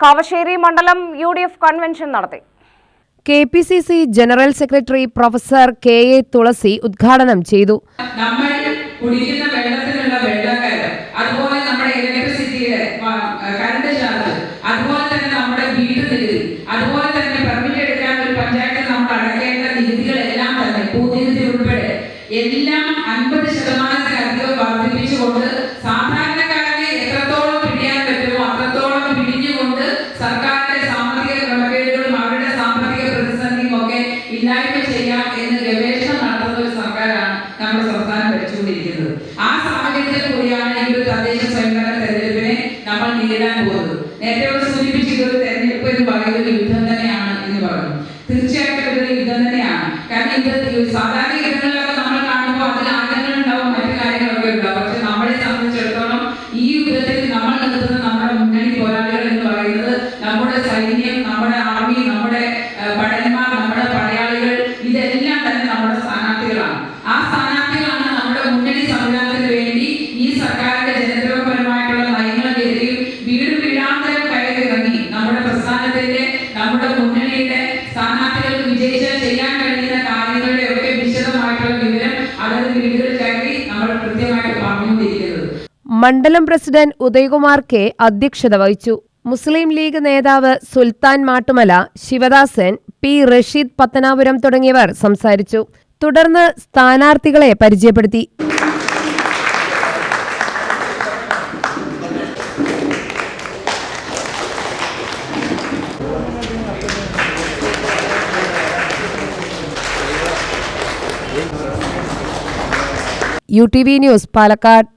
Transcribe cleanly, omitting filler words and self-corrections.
കാവശ്ശേരി മണ്ഡലം UDF convention നടത്തി. KPCC general secretary professor KA തുളസി ഉദ്ഘാടനം ചെയ്തു. നമ്മൾ കുടിക്കുന്ന വെള്ളത്തിനുള്ള വെള്ളക്കരം, അതുപോലെ നമ്മുടെ ഇലക്ട്രിസിറ്റിയുടെ കറണ്ട് ചാർജ്, അതുപോലെ തന്നെ നമ്മുടെ വീട് നികുതി, അതുപോലെ തന്നെ പെർമിറ്റ് എടുക്കാൻ ഒരു പഞ്ചായത്തിൽ നമ്മൾ അടക്കേണ്ട നികുതികളെല്ലാം തന്നെ ഭൂനികുതി ഉൾപ്പെടെ എല്ലാം 50% വർദ്ധിപ്പിച്ചുകൊണ്ട് സാധാരണക്കാരനെ എത്രത്തോളം പിടിയാൻ പറ്റുമോ അത്രത്തോളം പിടിഞ്ഞുകൊണ്ട് സർക്കാരിന്റെ സാമ്പത്തിക ക്രമക്കേടുകളും അവരുടെ സാമ്പത്തിക പ്രതിസന്ധിയും ഒക്കെ ഇല്ലായ്മ ചെയ്യാം എന്ന് ഗവേഷണം നടത്തുന്ന ഒരു സർക്കാരാണ് നമ്മുടെ സംസ്ഥാനം ഭരിച്ചുകൊണ്ടിരിക്കുന്നത്. ആ സാഹചര്യത്തിൽ കൂടിയാണ് ഈ ഒരു തദ്ദേശ സ്വയംഭരണ തെരഞ്ഞെടുപ്പിനെ നമ്മൾ നേരിടാൻ പോകുന്നത്. നേരത്തെ സൂചിപ്പിച്ച ഒരു തെരഞ്ഞെടുപ്പ് എന്ന് പറയുന്നത് യുദ്ധം തന്നെയാണ് എന്ന് പറഞ്ഞു. തീർച്ചയായിട്ടും ഇതൊരു യുദ്ധം തന്നെയാണ്. കാരണം ഇത് സാധാരണ യുദ്ധങ്ങളിലൊക്കെ നമ്മൾ കാണുമ്പോൾ അതിൽ ആയുധങ്ങൾ ഉണ്ടാവും, മറ്റു കാര്യങ്ങളൊക്കെ ഉണ്ടാവും. പക്ഷെ നമ്മളെ സംബന്ധിച്ചിടത്തോളം ഈ യുദ്ധത്തിൽ നമ്മൾ നിർത്തുന്ന നമ്മുടെ മുന്നണി പോരാളികൾ എന്ന് പറയുന്നത് നമ്മുടെ സൈന്യം, നമ്മുടെ ആർമി, നമ്മുടെ ഭടന്മാർ, നമ്മുടെ പടയാളികൾ, ഇതെല്ലാം തന്നെ നമ്മുടെ സ്ഥാനാർത്ഥികളാണ്. ആ സ്ഥാനാർത്ഥികളാണ് നമ്മുടെ മുന്നണി സംവിധാനത്തിന് വേണ്ടി ഈ സർക്കാരിന്റെ ജനദ്രോഹപരമായിട്ടുള്ള നയങ്ങൾക്കെതിരെയും വീട് വീടാന്തരം കയറിയിറങ്ങി നമ്മുടെ പ്രസ്ഥാനത്തിന്റെ, നമ്മുടെ മുന്നണിയുടെ സ്ഥാനാർത്ഥികൾക്ക് വിജയിച്ചാൽ ചെയ്യാൻ കഴിയുന്ന കാര്യങ്ങളുടെ ഒക്കെ വിശദമായിട്ടുള്ള വിവരം അതായത് വീടുകളിൽ കയറി നമ്മൾ കൃത്യമായിട്ട് പറഞ്ഞുകൊണ്ടിരിക്കുന്നത്. മണ്ഡലം പ്രസിഡന്റ് ഉദയകുമാർ K അധ്യക്ഷത വഹിച്ചു. മുസ്ലിം ലീഗ് നേതാവ് സുൽത്താൻ മാട്ടുമല, ശിവദാസൻ, P റഷീദ് പത്തനാപുരം തുടങ്ങിയവർ സംസാരിച്ചു. തുടർന്ന് സ്ഥാനാർത്ഥികളെ പരിചയപ്പെടുത്തി. UTV news Palakkad.